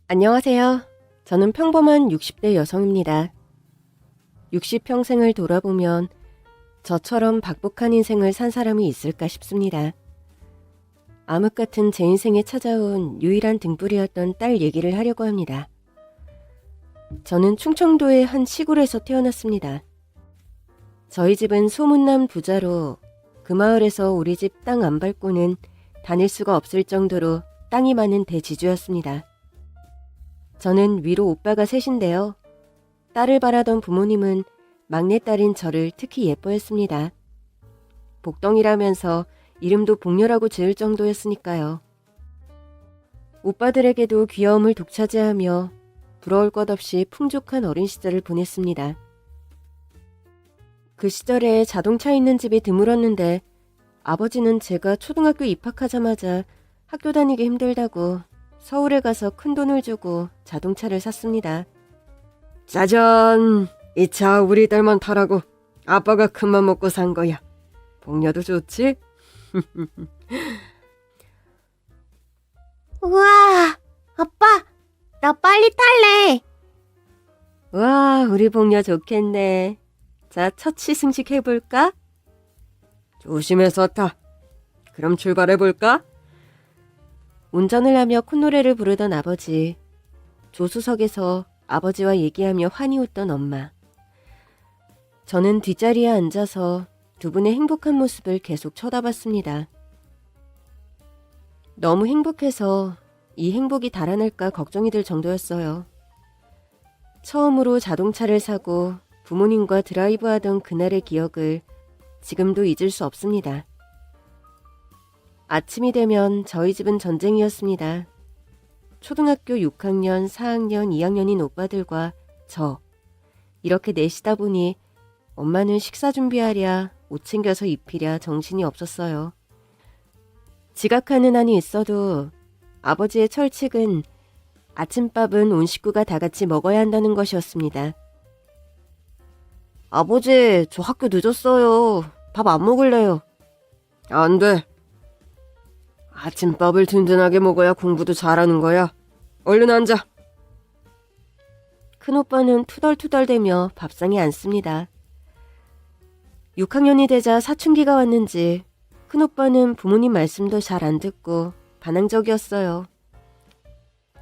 안녕하세요. 저는 평범한 60대 여성입니다. 60평생을 돌아보면 저처럼 박복한 인생을 산 사람이 있을까 싶습니다. 암흑 같은 제 인생에 찾아온 유일한 등불이었던 딸 얘기를 하려고 합니다. 저는 충청도의 한 시골에서 태어났습니다. 저희 집은 소문난 부자로 그 마을에서 우리 집 땅 안 밟고는 다닐 수가 없을 정도로 땅이 많은 대지주였습니다. 저는 위로 오빠가 셋인데요. 딸을 바라던 부모님은 막내딸인 저를 특히 예뻐했습니다. 복덩이라면서 이름도 복녀라고 지을 정도였으니까요. 오빠들에게도 귀여움을 독차지하며 부러울 것 없이 풍족한 어린 시절을 보냈습니다. 그 시절에 자동차 있는 집이 드물었는데 아버지는 제가 초등학교 입학하자마자 학교 다니기 힘들다고 서울에 가서 큰돈을 주고 자동차를 샀습니다. 짜잔! 이 차 우리 딸만 타라고 아빠가 큰맘 먹고 산 거야. 복녀도 좋지? 우와, 아빠, 나 빨리 탈래. 와, 우리 복녀 좋겠네. 자, 첫 시승식 해볼까? 조심해서 타. 그럼 출발해볼까? 운전을 하며 콧노래를 부르던 아버지, 조수석에서 아버지와 얘기하며 환히 웃던 엄마. 저는 뒷자리에 앉아서 두 분의 행복한 모습을 계속 쳐다봤습니다. 너무 행복해서 이 행복이 달아날까 걱정이 들 정도였어요. 처음으로 자동차를 사고 부모님과 드라이브하던 그날의 기억을 지금도 잊을 수 없습니다. 아침이 되면 저희 집은 전쟁이었습니다. 초등학교 6학년, 4학년, 2학년인 오빠들과 저 이렇게 넷이다 보니 엄마는 식사 준비하랴 옷 챙겨서 입히랴 정신이 없었어요. 지각하는 한이 있어도 아버지의 철칙은 아침밥은 온 식구가 다 같이 먹어야 한다는 것이었습니다. 아버지, 저 학교 늦었어요. 밥 안 먹을래요. 안 돼. 아침밥을 든든하게 먹어야 공부도 잘하는 거야. 얼른 앉아. 큰오빠는 투덜투덜대며 밥상에 앉습니다. 6학년이 되자 사춘기가 왔는지 큰오빠는 부모님 말씀도 잘 안 듣고 반항적이었어요.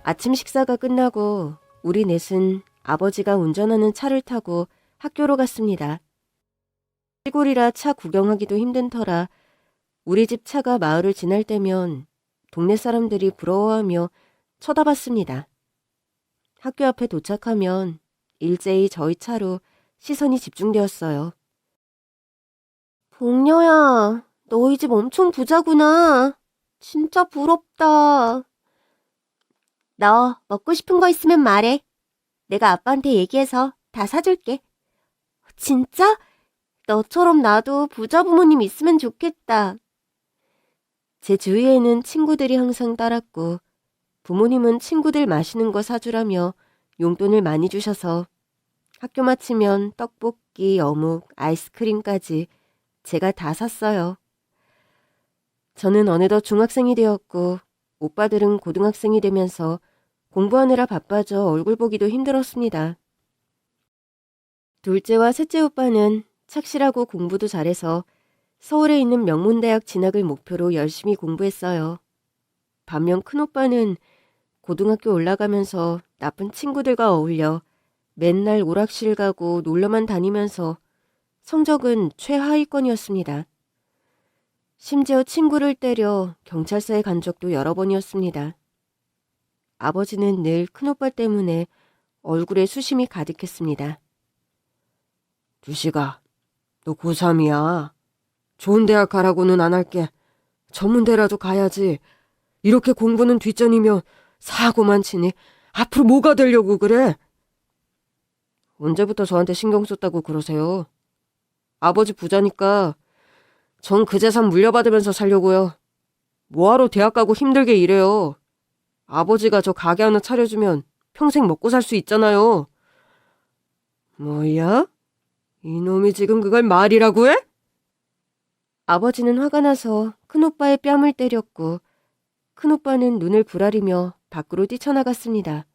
아침 식사가 끝나고 우리 넷은 아버지가 운전하는 차를 타고 학교로 갔습니다. 시골이라 차 구경하기도 힘든 터라 우리 집 차가 마을을 지날 때면 동네 사람들이 부러워하며 쳐다봤습니다. 학교 앞에 도착하면 일제히 저희 차로 시선이 집중되었어요. 복녀야, 너희 집 엄청 부자구나. 진짜 부럽다. 너 먹고 싶은 거 있으면 말해. 내가 아빠한테 얘기해서 다 사줄게. 진짜? 너처럼 나도 부자 부모님 있으면 좋겠다. 제 주위에는 친구들이 항상 따랐고 부모님은 친구들 맛있는 거 사주라며 용돈을 많이 주셔서 학교 마치면 떡볶이, 어묵, 아이스크림까지 제가 다 샀어요. 저는 어느덧 중학생이 되었고 오빠들은 고등학생이 되면서 공부하느라 바빠져 얼굴 보기도 힘들었습니다. 둘째와 셋째 오빠는 착실하고 공부도 잘해서 서울에 있는 명문대학 진학을 목표로 열심히 공부했어요. 반면 큰오빠는 고등학교 올라가면서 나쁜 친구들과 어울려 맨날 오락실 가고 놀러만 다니면서 성적은 최하위권이었습니다. 심지어 친구를 때려 경찰서에 간 적도 여러 번이었습니다. 아버지는 늘 큰오빠 때문에 얼굴에 수심이 가득했습니다. 두식아, 너 고3이야. 좋은 대학 가라고는 안 할게. 전문대라도 가야지. 이렇게 공부는 뒷전이며 사고만 치니 앞으로 뭐가 되려고 그래? 언제부터 저한테 신경 썼다고 그러세요? 아버지 부자니까 전 그 재산 물려받으면서 살려고요. 뭐하러 대학 가고 힘들게 일해요. 아버지가 저 가게 하나 차려주면 평생 먹고 살 수 있잖아요. 뭐야? 이놈이 지금 그걸 말이라고 해? 아버지는 화가 나서 큰오빠의 뺨을 때렸고 큰오빠는 눈을 부라리며 밖으로 뛰쳐나갔습니다.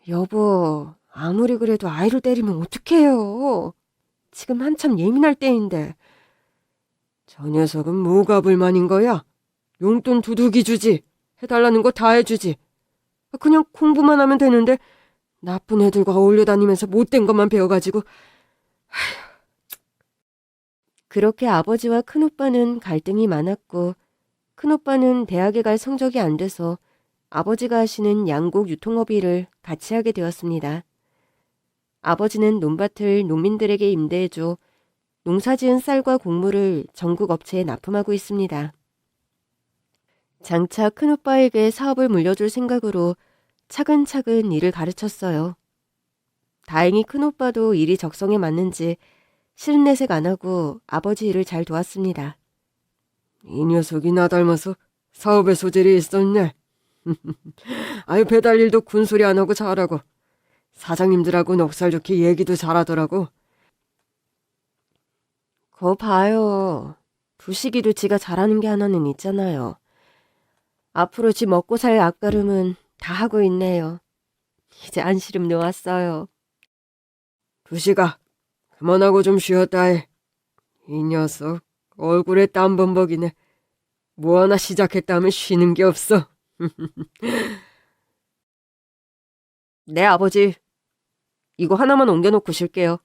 여보, 아무리 그래도 아이를 때리면 어떡해요. 지금 한참 예민할 때인데. 저 녀석은 뭐가 불만인 거야? 용돈 두둑이 주지. 해달라는 거 다 해주지. 그냥 공부만 하면 되는데 나쁜 애들과 어울려 다니면서 못된 것만 배워가지고. 그렇게 아버지와 큰오빠는 갈등이 많았고, 큰오빠는 대학에 갈 성적이 안 돼서 아버지가 하시는 양곡 유통업 일을 같이 하게 되었습니다. 아버지는 논밭을 농민들에게 임대해줘 농사지은 쌀과 곡물을 전국 업체에 납품하고 있습니다. 장차 큰오빠에게 사업을 물려줄 생각으로 차근차근 일을 가르쳤어요. 다행히 큰오빠도 일이 적성에 맞는지 싫은 내색 안 하고 아버지 일을 잘 도왔습니다. 이 녀석이 나 닮아서 사업에 소질이 있었네. 아유, 배달 일도 군소리 안 하고 잘하고 사장님들하고 넉살 좋게 얘기도 잘하더라고. 거 봐요. 두식이도 지가 잘하는 게 하나는 있잖아요. 앞으로 지 먹고 살 앞가름은 다 하고 있네요. 이제 안시름 놓았어요. 두식아, 그만하고 좀 쉬었다 해. 이 녀석 얼굴에 땀 범벅이네. 뭐 하나 시작했다면 쉬는 게 없어. 네, 아버지. 이거 하나만 옮겨놓고 쉴게요.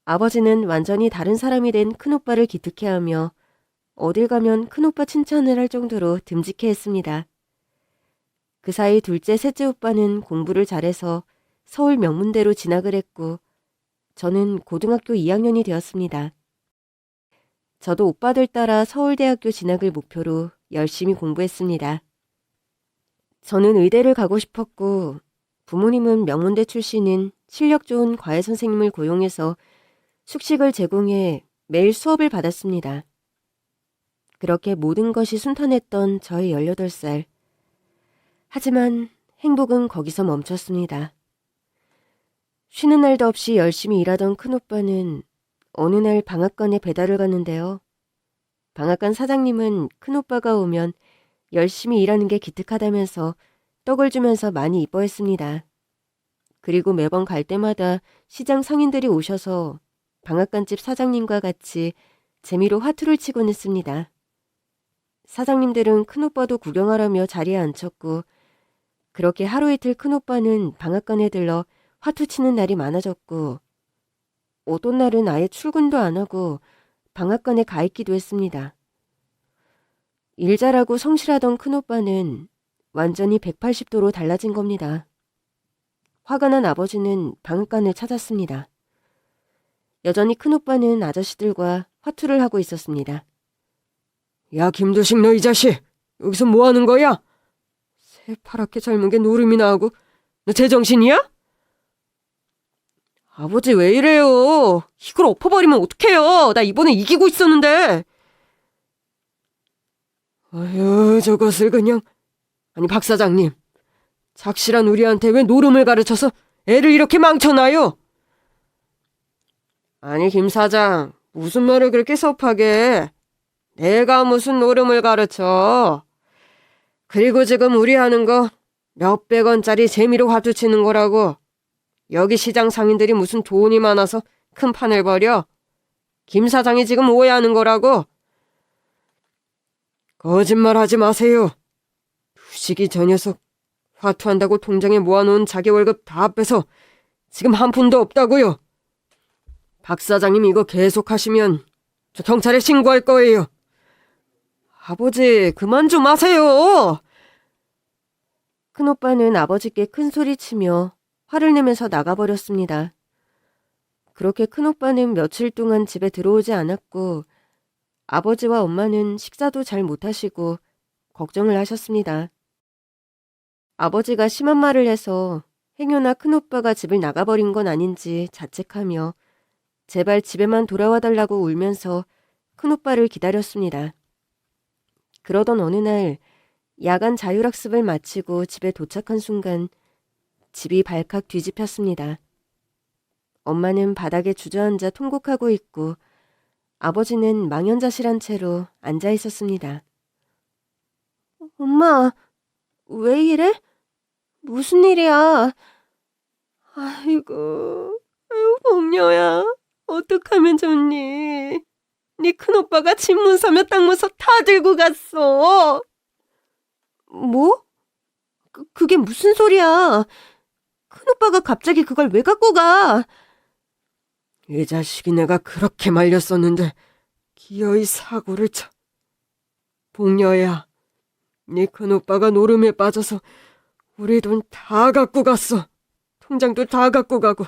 아버지는 완전히 다른 사람이 된 큰오빠를 기특해하며 어딜 가면 큰오빠 칭찬을 할 정도로 듬직해했습니다. 그 사이 둘째, 셋째 오빠는 공부를 잘해서 서울 명문대로 진학을 했고 저는 고등학교 2학년이 되었습니다. 저도 오빠들 따라 서울대학교 진학을 목표로 열심히 공부했습니다. 저는 의대를 가고 싶었고 부모님은 명문대 출신인 실력 좋은 과외 선생님을 고용해서 숙식을 제공해 매일 수업을 받았습니다. 그렇게 모든 것이 순탄했던 저의 18살. 하지만 행복은 거기서 멈췄습니다. 쉬는 날도 없이 열심히 일하던 큰오빠는 어느 날 방앗간에 배달을 갔는데요. 방앗간 사장님은 큰오빠가 오면 열심히 일하는 게 기특하다면서 떡을 주면서 많이 이뻐했습니다. 그리고 매번 갈 때마다 시장 상인들이 오셔서 방앗간집 사장님과 같이 재미로 화투를 치곤 했습니다. 사장님들은 큰오빠도 구경하라며 자리에 앉혔고 그렇게 하루 이틀 큰오빠는 방앗간에 들러 화투 치는 날이 많아졌고 어떤 날은 아예 출근도 안 하고 방앗간에 가 있기도 했습니다. 일 잘하고 성실하던 큰오빠는 완전히 180도로 달라진 겁니다. 화가 난 아버지는 방앗간을 찾았습니다. 여전히 큰오빠는 아저씨들과 화투를 하고 있었습니다. 야, 김도식, 너 이 자식! 여기서 뭐 하는 거야? 새파랗게 젊은 게 노름이나 하고 너 제정신이야? 아버지 왜 이래요? 이걸 엎어버리면 어떡해요? 나 이번에 이기고 있었는데. 아유, 저것을 그냥. 아니, 박 사장님. 작실한 우리한테 왜 노름을 가르쳐서 애를 이렇게 망쳐놔요? 아니, 김 사장. 무슨 말을 그렇게 섭하게 해? 내가 무슨 노름을 가르쳐. 그리고 지금 우리 하는 거 몇백 원짜리 재미로 화투 치는 거라고. 여기 시장 상인들이 무슨 돈이 많아서 큰 판을 벌여. 김 사장이 지금 오해하는 거라고. 거짓말하지 마세요. 두식이 저 녀석 화투한다고 통장에 모아놓은 자기 월급 다 빼서 지금 한 푼도 없다고요. 박 사장님 이거 계속하시면 저 경찰에 신고할 거예요. 아버지 그만 좀 하세요. 큰오빠는 아버지께 큰 소리치며 화를 내면서 나가버렸습니다. 그렇게 큰오빠는 며칠 동안 집에 들어오지 않았고 아버지와 엄마는 식사도 잘 못하시고 걱정을 하셨습니다. 아버지가 심한 말을 해서 행여나 큰오빠가 집을 나가버린 건 아닌지 자책하며 제발 집에만 돌아와 달라고 울면서 큰오빠를 기다렸습니다. 그러던 어느 날 야간 자율학습을 마치고 집에 도착한 순간 집이 발칵 뒤집혔습니다. 엄마는 바닥에 주저앉아 통곡하고 있고 아버지는 망연자실한 채로 앉아 있었습니다. 엄마, 왜 이래? 무슨 일이야? 아이고, 복녀야, 어떡하면 좋니? 네 큰오빠가 집문서며 땅문서 다 들고 갔어. 뭐? 그게 무슨 소리야? 큰오빠가 갑자기 그걸 왜 갖고 가? 이 자식이 내가 그렇게 말렸었는데 기어이 사고를 쳐. 복녀야, 네 큰오빠가 노름에 빠져서 우리 돈 다 갖고 갔어. 통장도 다 갖고 가고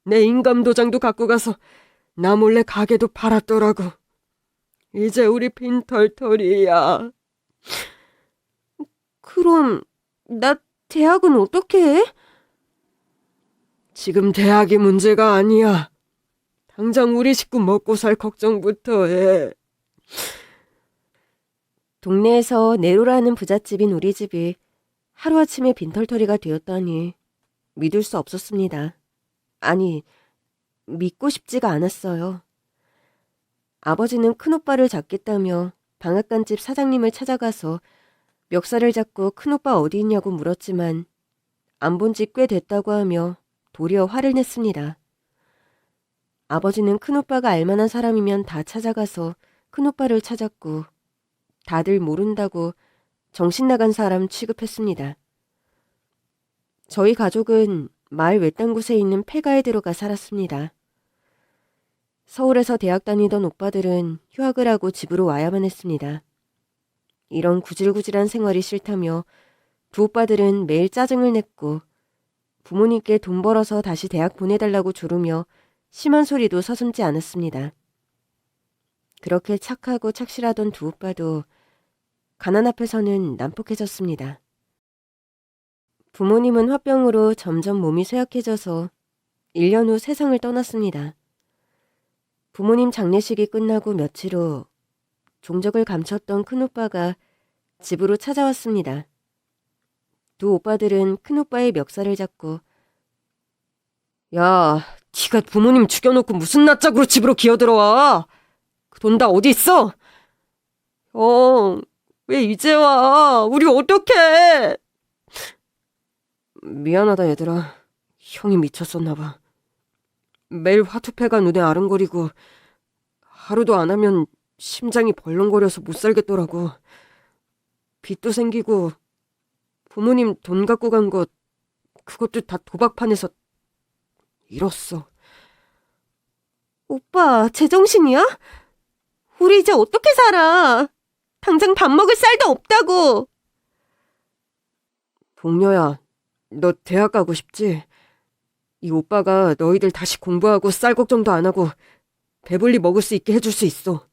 내 인감도장도 갖고 가서 나 몰래 가게도 팔았더라고. 이제 우리 빈털털이야. 그럼 나 대학은 어떻게 해? 지금 대학이 문제가 아니야. 당장 우리 식구 먹고 살 걱정부터 해. 동네에서 네로라는 부잣집인 우리 집이 하루아침에 빈털터리가 되었다니 믿을 수 없었습니다. 아니, 믿고 싶지가 않았어요. 아버지는 큰오빠를 잡겠다며 방앗간집 사장님을 찾아가서 멱살을 잡고 큰오빠 어디 있냐고 물었지만 안 본 지 꽤 됐다고 하며 도리어 화를 냈습니다. 아버지는 큰오빠가 알만한 사람이면 다 찾아가서 큰오빠를 찾았고 다들 모른다고 정신 나간 사람 취급했습니다. 저희 가족은 마을 외딴 곳에 있는 폐가에 들어가 살았습니다. 서울에서 대학 다니던 오빠들은 휴학을 하고 집으로 와야만 했습니다. 이런 구질구질한 생활이 싫다며 두 오빠들은 매일 짜증을 냈고 부모님께 돈 벌어서 다시 대학 보내달라고 조르며 심한 소리도 서슴지 않았습니다. 그렇게 착하고 착실하던 두 오빠도 가난 앞에서는 난폭해졌습니다. 부모님은 화병으로 점점 몸이 쇠약해져서 1년 후 세상을 떠났습니다. 부모님 장례식이 끝나고 며칠 후 종적을 감췄던 큰오빠가 집으로 찾아왔습니다. 두 오빠들은 큰오빠의 멱살을 잡고 야, 네가 부모님 죽여놓고 무슨 낯짝으로 집으로 기어들어와? 그 돈 다 어디 있어? 형, 왜 이제 와? 우리 어떡해? 미안하다 얘들아. 형이 미쳤었나 봐. 매일 화투패가 눈에 아른거리고 하루도 안 하면 심장이 벌렁거려서 못 살겠더라고. 빚도 생기고 부모님 돈 갖고 간 것 그것도 다 도박판에서 잃었어. 오빠 제정신이야? 우리 이제 어떻게 살아? 당장 밥 먹을 쌀도 없다고. 복녀야, 너 대학 가고 싶지? 이 오빠가 너희들 다시 공부하고 쌀 걱정도 안 하고 배불리 먹을 수 있게 해줄 수 있어.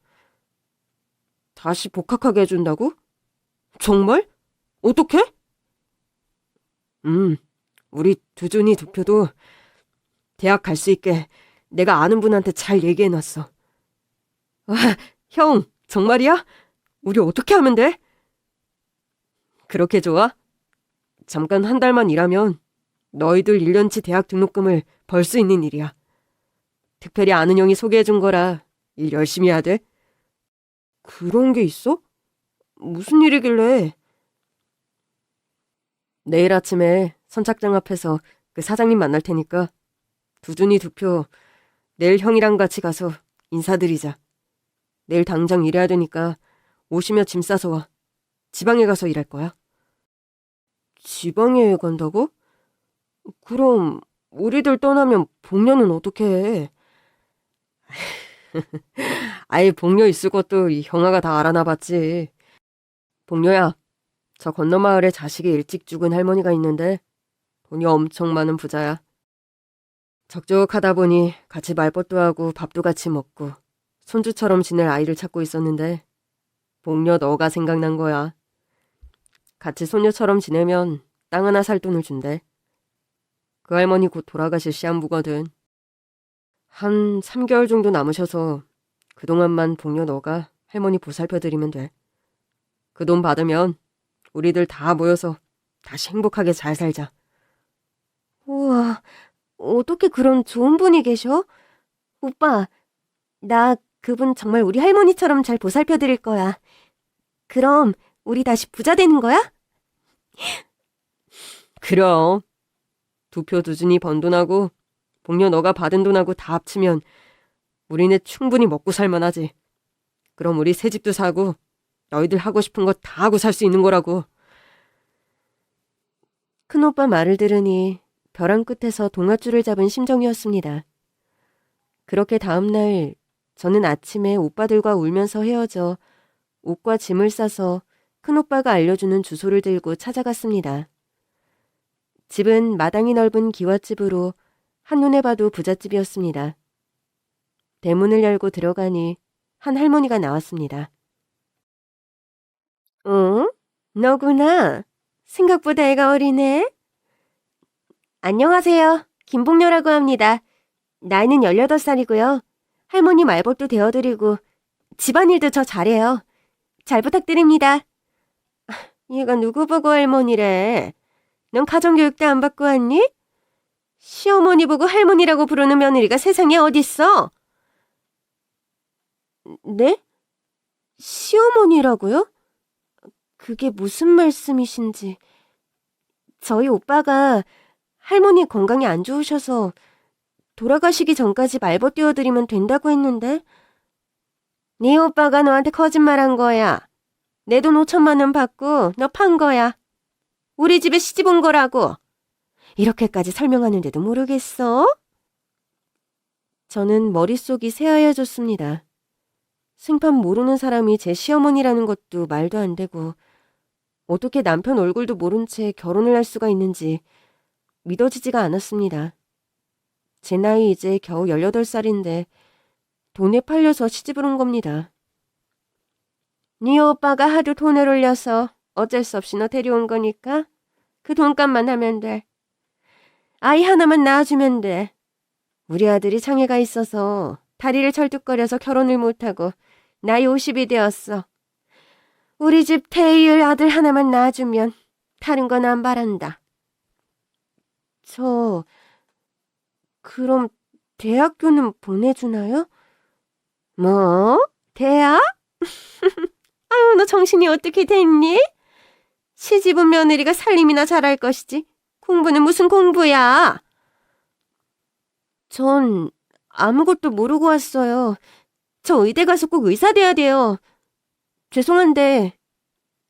다시 복학하게 해준다고? 정말? 어떻게? 우리 두준이 두표도 대학 갈 수 있게 내가 아는 분한테 잘 얘기해놨어. 아, 형, 정말이야? 우리 어떻게 하면 돼? 그렇게 좋아? 잠깐 한 달만 일하면 너희들 1년치 대학 등록금을 벌 수 있는 일이야. 특별히 아는 형이 소개해준 거라 일 열심히 해야 돼. 그런 게 있어? 무슨 일이길래? 내일 아침에 선착장 앞에서 그 사장님 만날 테니까 두준이 두표 내일 형이랑 같이 가서 인사드리자. 내일 당장 일해야 되니까 오시며 짐 싸서 와. 지방에 가서 일할 거야. 지방에 간다고? 그럼 우리들 떠나면 복녀는 어떻게 해? 아예 복녀 있을 것도 이 형아가 다 알아나 봤지. 복녀야, 저 건너 마을에 자식이 일찍 죽은 할머니가 있는데 돈이 엄청 많은 부자야. 적적하다 보니 같이 말벗도 하고 밥도 같이 먹고 손주처럼 지낼 아이를 찾고 있었는데 복녀 너가 생각난 거야. 같이 손녀처럼 지내면 땅 하나 살 돈을 준대. 그 할머니 곧 돌아가실 시한부거든. 한 3개월 정도 남으셔서 그동안만 복녀 너가 할머니 보살펴드리면 돼. 그 돈 받으면 우리들 다 모여서 다시 행복하게 잘 살자. 우와, 어떻게 그런 좋은 분이 계셔? 오빠, 나 그분 정말 우리 할머니처럼 잘 보살펴드릴 거야. 그럼 우리 다시 부자 되는 거야? 그럼 두 표 두 준이 번 돈하고 복녀 너가 받은 돈하고 다 합치면 우리네 충분히 먹고 살만하지. 그럼 우리 새 집도 사고 너희들 하고 싶은 거 다 하고 살 수 있는 거라고. 큰오빠 말을 들으니 벼랑 끝에서 동아줄을 잡은 심정이었습니다. 그렇게 다음날 저는 아침에 오빠들과 울면서 헤어져 옷과 짐을 싸서 큰오빠가 알려주는 주소를 들고 찾아갔습니다. 집은 마당이 넓은 기와집으로 한눈에 봐도 부잣집이었습니다. 대문을 열고 들어가니 한 할머니가 나왔습니다. 응? 너구나. 생각보다 애가 어리네. 안녕하세요. 김복녀라고 합니다. 나이는 18살이고요. 할머니 말벗도 되어드리고 집안일도 저 잘해요. 잘 부탁드립니다. 얘가 누구 보고 할머니래? 넌 가정교육도 안 받고 왔니? 시어머니 보고 할머니라고 부르는 며느리가 세상에 어딨어? 네? 시어머니라고요? 그게 무슨 말씀이신지. 저희 오빠가 할머니 건강이 안 좋으셔서 돌아가시기 전까지 말벗 띄워드리면 된다고 했는데. 네 오빠가 너한테 거짓말한 거야. 내 돈 5천만 원 받고 너 판 거야. 우리 집에 시집 온 거라고. 이렇게까지 설명하는데도 모르겠어? 저는 머릿속이 새하얘졌습니다. 생판 모르는 사람이 제 시어머니라는 것도 말도 안 되고 어떻게 남편 얼굴도 모른 채 결혼을 할 수가 있는지 믿어지지가 않았습니다. 제 나이 이제 겨우 18살인데 돈에 팔려서 시집을 온 겁니다. 네 오빠가 하도 돈을 올려서 어쩔 수 없이 너 데려온 거니까 그 돈값만 하면 돼. 아이 하나만 낳아주면 돼. 우리 아들이 장애가 있어서 다리를 절뚝거려서 결혼을 못하고 나이 50이 되었어. 우리 집 태희의 아들 하나만 낳아주면 다른 건 안 바란다. 그럼 대학교는 보내주나요? 뭐? 대학? 아유, 너 정신이 어떻게 됐니? 시집은 며느리가 살림이나 잘할 것이지. 공부는 무슨 공부야? 전 아무것도 모르고 왔어요. 저 의대 가서 꼭 의사 돼야 돼요. 죄송한데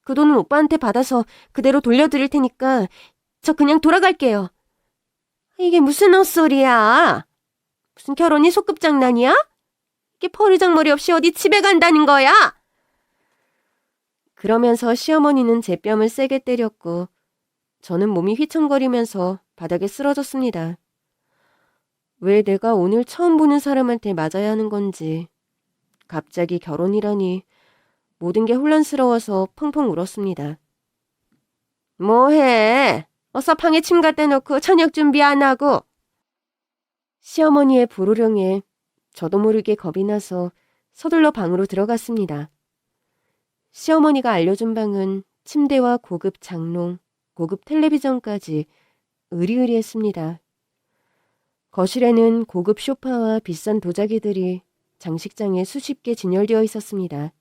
그 돈은 오빠한테 받아서 그대로 돌려드릴 테니까 저 그냥 돌아갈게요. 이게 무슨 헛소리야? 무슨 결혼이 소꿉장난이야? 이게 버르장머리 없이 어디 집에 간다는 거야? 그러면서 시어머니는 제 뺨을 세게 때렸고 저는 몸이 휘청거리면서 바닥에 쓰러졌습니다. 왜 내가 오늘 처음 보는 사람한테 맞아야 하는 건지 갑자기 결혼이라니 모든 게 혼란스러워서 펑펑 울었습니다. 뭐해? 어서 방에 침 갖다 놓고 저녁 준비 안 하고. 시어머니의 부르령에 저도 모르게 겁이 나서 서둘러 방으로 들어갔습니다. 시어머니가 알려준 방은 침대와 고급 장롱, 고급 텔레비전까지 으리으리했습니다. 거실에는 고급 소파와 비싼 도자기들이 장식장에 수십 개 진열되어 있었습니다.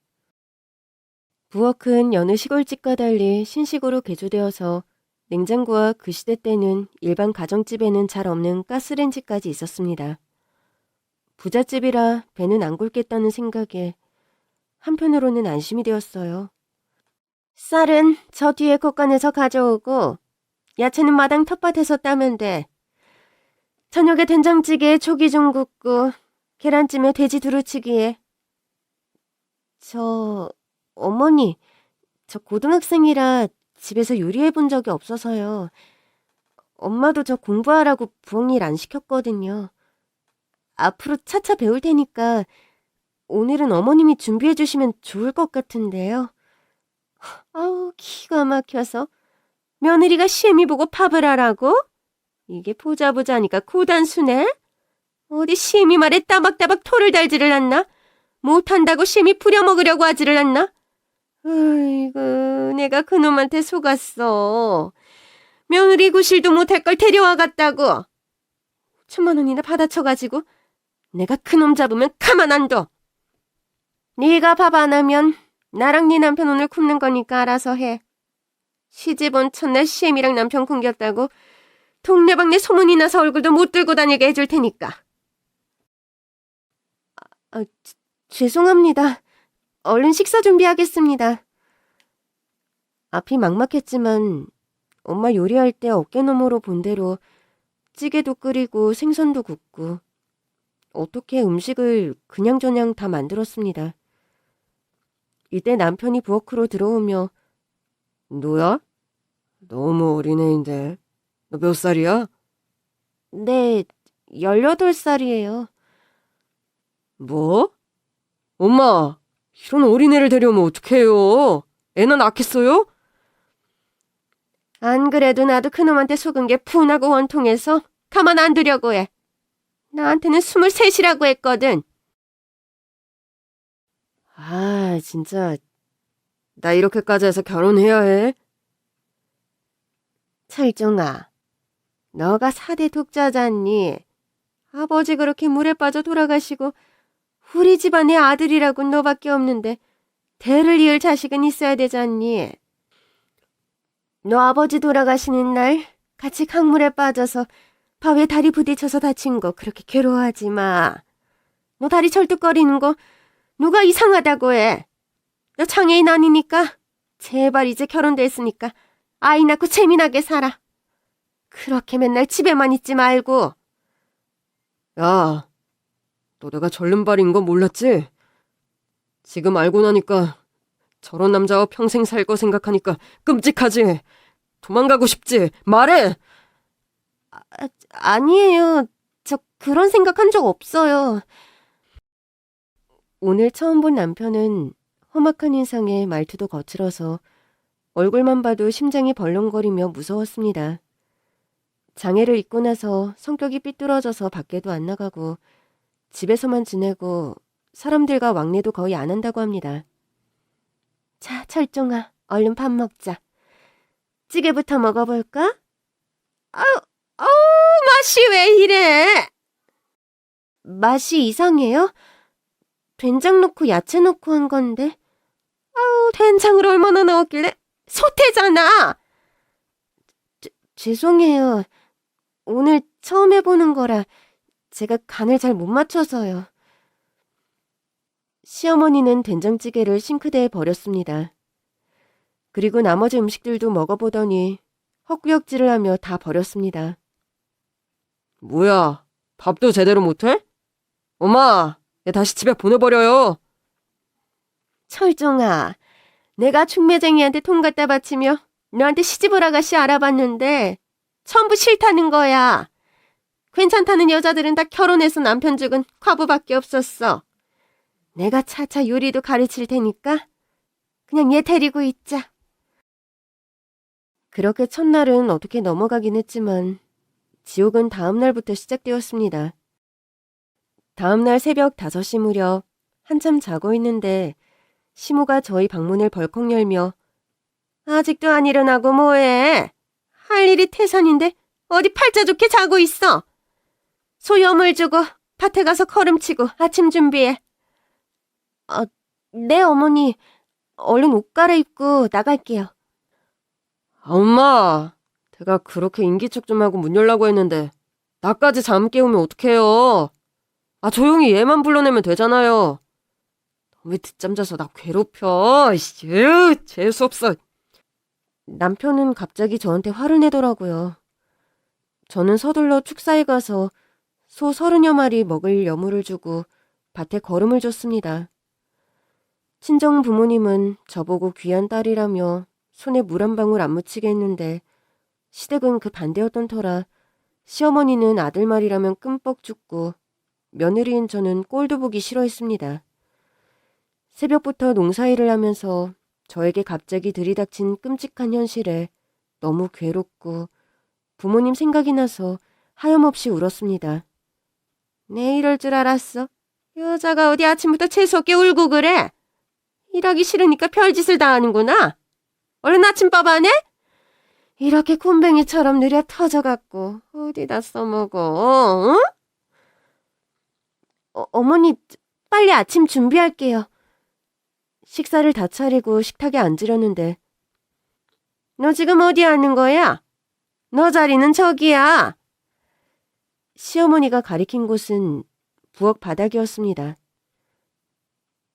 부엌은 여느 시골집과 달리 신식으로 개조되어서 냉장고와 그 시대 때는 일반 가정집에는 잘 없는 가스렌지까지 있었습니다. 부잣집이라 배는 안 굵겠다는 생각에 한편으로는 안심이 되었어요. 쌀은 저 뒤에 곳간에서 가져오고 야채는 마당 텃밭에서 따면 돼. 저녁에 된장찌개에 조기 좀 굽고 계란찜에 돼지 두루치기에. 어머니, 저 고등학생이라 집에서 요리해 본 적이 없어서요. 엄마도 저 공부하라고 부엌일 안 시켰거든요. 앞으로 차차 배울 테니까 오늘은 어머님이 준비해 주시면 좋을 것 같은데요. 아우, 기가 막혀서. 며느리가 시애미 보고 밥을 하라고? 이게 보자보자니까 고단수네? 어디 시애미 말에 따박따박 토를 달지를 않나? 못한다고 시애미 부려먹으려고 하지를 않나? 아이고, 내가 그놈한테 속았어. 며느리 구실도 못할 걸 데려와 갔다고. 5천만 원이나 받아쳐가지고 내가 그놈 잡으면 가만 안 둬. 네가 밥 안 하면 나랑 네 남편 오늘 굶는 거니까 알아서 해. 시집 온 첫날 시엠이랑 남편 굶겼다고 동네방네 소문이 나서 얼굴도 못 들고 다니게 해줄 테니까. 죄송합니다. 얼른 식사 준비하겠습니다. 앞이 막막했지만 엄마 요리할 때 어깨너머로 본 대로 찌개도 끓이고 생선도 굽고 어떻게 음식을 그냥저냥 다 만들었습니다. 이때 남편이 부엌으로 들어오며 너야? 너무 어린애인데. 너 몇 살이야? 네, 18살이에요. 뭐? 엄마, 이런 어린애를 데려오면 어떡해요? 애는 낳겠어요? 안 그래도 나도 그놈한테 속은 게 푼하고 원통해서 가만 안 두려고 해. 나한테는 23이라고 했거든. 아, 진짜 나 이렇게까지 해서 결혼해야 해? 철종아, 너가 4대 독자잖니. 아버지 그렇게 물에 빠져 돌아가시고 우리 집안의 아들이라곤 너밖에 없는데 대를 이을 자식은 있어야 되잖니. 너 아버지 돌아가시는 날 같이 강물에 빠져서 바위에 다리 부딪혀서 다친 거 그렇게 괴로워하지 마. 너 다리 절뚝거리는 거 누가 이상하다고 해. 너 장애인 아니니까 제발 이제 결혼됐으니까 아이 낳고 재미나게 살아. 그렇게 맨날 집에만 있지 말고. 야, 너 내가 절름발인 거 몰랐지? 지금 알고 나니까 저런 남자와 평생 살 거 생각하니까 끔찍하지? 도망가고 싶지? 말해! 아니에요. 저 그런 생각한 적 없어요. 오늘 처음 본 남편은 험악한 인상에 말투도 거칠어서 얼굴만 봐도 심장이 벌렁거리며 무서웠습니다. 장애를 입고 나서 성격이 삐뚤어져서 밖에도 안 나가고 집에서만 지내고 사람들과 왕래도 거의 안 한다고 합니다. 자, 철종아, 얼른 밥 먹자. 찌개부터 먹어볼까? 아우, 맛이 왜 이래? 맛이 이상해요? 된장 넣고 야채 넣고 한 건데. 아우, 된장을 얼마나 넣었길래? 소태잖아! 죄송해요. 오늘 처음 해보는 거라 제가 간을 잘 못 맞춰서요. 시어머니는 된장찌개를 싱크대에 버렸습니다. 그리고 나머지 음식들도 먹어보더니 헛구역질을 하며 다 버렸습니다. 뭐야, 밥도 제대로 못해? 엄마, 얘 다시 집에 보내버려요. 철종아, 내가 중매쟁이한테 돈 갖다 바치며 너한테 시집을 아가씨 알아봤는데 전부 싫다는 거야. 괜찮다는 여자들은 다 결혼해서 남편 죽은 과부밖에 없었어. 내가 차차 요리도 가르칠 테니까 그냥 얘 데리고 있자. 그렇게 첫날은 어떻게 넘어가긴 했지만 지옥은 다음 날부터 시작되었습니다. 다음 날 새벽 5시 무렵 한참 자고 있는데 시모가 저희 방문을 벌컥 열며 아직도 안 일어나고 뭐해? 할 일이 태산인데 어디 팔자 좋게 자고 있어. 소염을 주고 밭에 가서 걸음치고 아침 준비해. 네 어머니. 얼른 옷 갈아입고 나갈게요. 엄마, 내가 그렇게 인기척 좀 하고 문 열라고 했는데 나까지 잠 깨우면 어떡해요. 조용히 얘만 불러내면 되잖아요. 왜 늦잠 자서 나 괴롭혀. 재수없어. 남편은 갑자기 저한테 화를 내더라고요. 저는 서둘러 축사에 가서 소 30여 마리 먹을 여물을 주고 밭에 거름을 줬습니다. 친정 부모님은 저보고 귀한 딸이라며 손에 물 한 방울 안 묻히게 했는데 시댁은 그 반대였던 터라 시어머니는 아들 말이라면 끔뻑 죽고 며느리인 저는 꼴도 보기 싫어했습니다. 새벽부터 농사일을 하면서 저에게 갑자기 들이닥친 끔찍한 현실에 너무 괴롭고 부모님 생각이 나서 하염없이 울었습니다. 내 이럴 줄 알았어. 여자가 어디 아침부터 재수없게 울고 그래. 일하기 싫으니까 별짓을 다 하는구나. 얼른 아침밥 안 해? 이렇게 굼벵이처럼 느려 터져갖고 어디다 써먹어, 응? 어머니, 빨리 아침 준비할게요. 식사를 다 차리고 식탁에 앉으려는데 너 지금 어디 앉는 거야? 너 자리는 저기야. 시어머니가 가리킨 곳은 부엌 바닥이었습니다.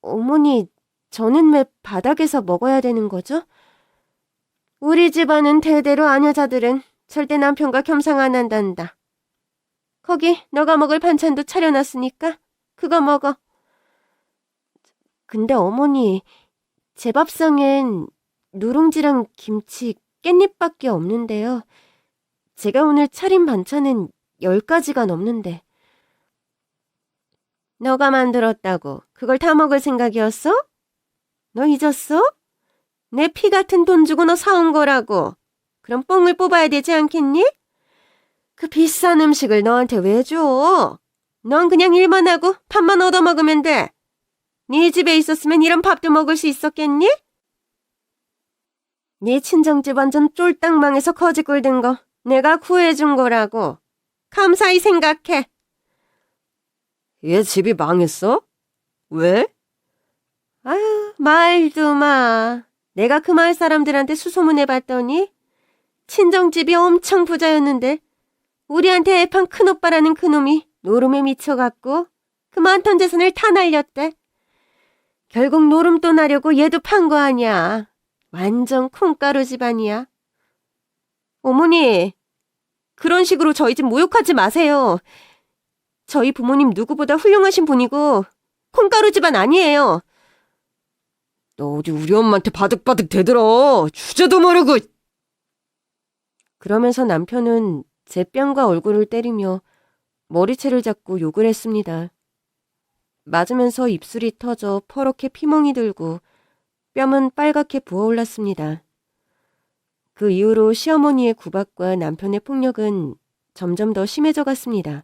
어머니, 저는 왜 바닥에서 먹어야 되는 거죠? 우리 집안은 대대로 아녀자들은 절대 남편과 겸상 안 한단다. 거기 너가 먹을 반찬도 차려놨으니까 그거 먹어. 근데 어머니, 제 밥상엔 누룽지랑 김치, 깻잎밖에 없는데요. 제가 오늘 차린 반찬은 10가지가 넘는데. 너가 만들었다고 그걸 다 먹을 생각이었어? 너 잊었어? 내 피 같은 돈 주고 너 사온 거라고. 그럼 뽕을 뽑아야 되지 않겠니? 그 비싼 음식을 너한테 왜 줘? 넌 그냥 일만 하고 밥만 얻어먹으면 돼. 네 집에 있었으면 이런 밥도 먹을 수 있었겠니? 네 친정집 완전 쫄딱 망해서 거지 꼴든 거 내가 구해준 거라고. 감사히 생각해. 얘 집이 망했어? 왜? 아유, 말도 마. 내가 그 마을 사람들한테 수소문해봤더니 친정집이 엄청 부자였는데 우리한테 애판 큰오빠라는 그놈이 노름에 미쳐갖고 그 많던 재산을 다 날렸대. 결국 노름돈 하려고 얘도 판 거 아니야. 완전 콩가루 집안이야. 어머니, 그런 식으로 저희 집 모욕하지 마세요. 저희 부모님 누구보다 훌륭하신 분이고 콩가루 집안 아니에요. 너 어디 우리 엄마한테 바득바득 대들어. 주제도 모르고. 그러면서 남편은 제 뺨과 얼굴을 때리며 머리채를 잡고 욕을 했습니다. 맞으면서 입술이 터져 퍼렇게 피멍이 들고 뺨은 빨갛게 부어올랐습니다. 그 이후로 시어머니의 구박과 남편의 폭력은 점점 더 심해져 갔습니다.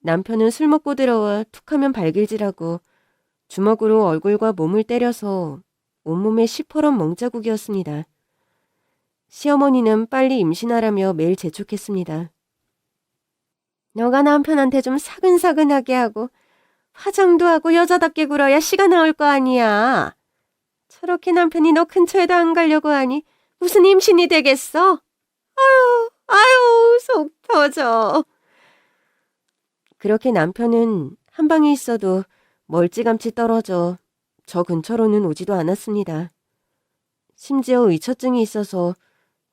남편은 술 먹고 들어와 툭하면 발길질하고 주먹으로 얼굴과 몸을 때려서 온몸에 시퍼런 멍자국이었습니다. 시어머니는 빨리 임신하라며 매일 재촉했습니다. 너가 남편한테 좀 사근사근하게 하고 화장도 하고 여자답게 굴어야 씨가 나올 거 아니야. 저렇게 남편이 너 근처에도 안 가려고 하니 무슨 임신이 되겠어? 아유, 속 터져. 그렇게 남편은 한 방에 있어도 멀찌감치 떨어져 저 근처로는 오지도 않았습니다. 심지어 의처증이 있어서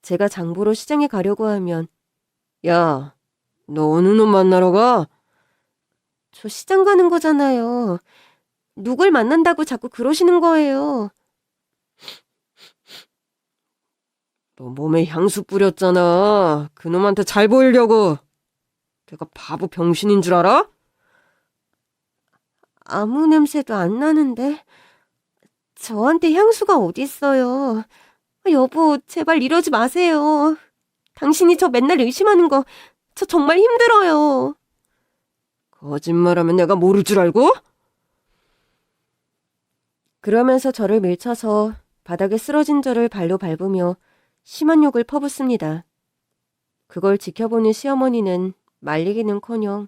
제가 장보러 시장에 가려고 하면 야, 너 어느 놈 만나러 가? 저 시장 가는 거잖아요. 누굴 만난다고 자꾸 그러시는 거예요. 너 몸에 향수 뿌렸잖아. 그놈한테 잘 보이려고. 내가 바보 병신인 줄 알아? 아무 냄새도 안 나는데. 저한테 향수가 어딨어요. 여보, 제발 이러지 마세요. 당신이 저 맨날 의심하는 거 저 정말 힘들어요. 거짓말하면 내가 모를 줄 알고? 그러면서 저를 밀쳐서 바닥에 쓰러진 저를 발로 밟으며 심한 욕을 퍼붓습니다. 그걸 지켜보는 시어머니는 말리기는커녕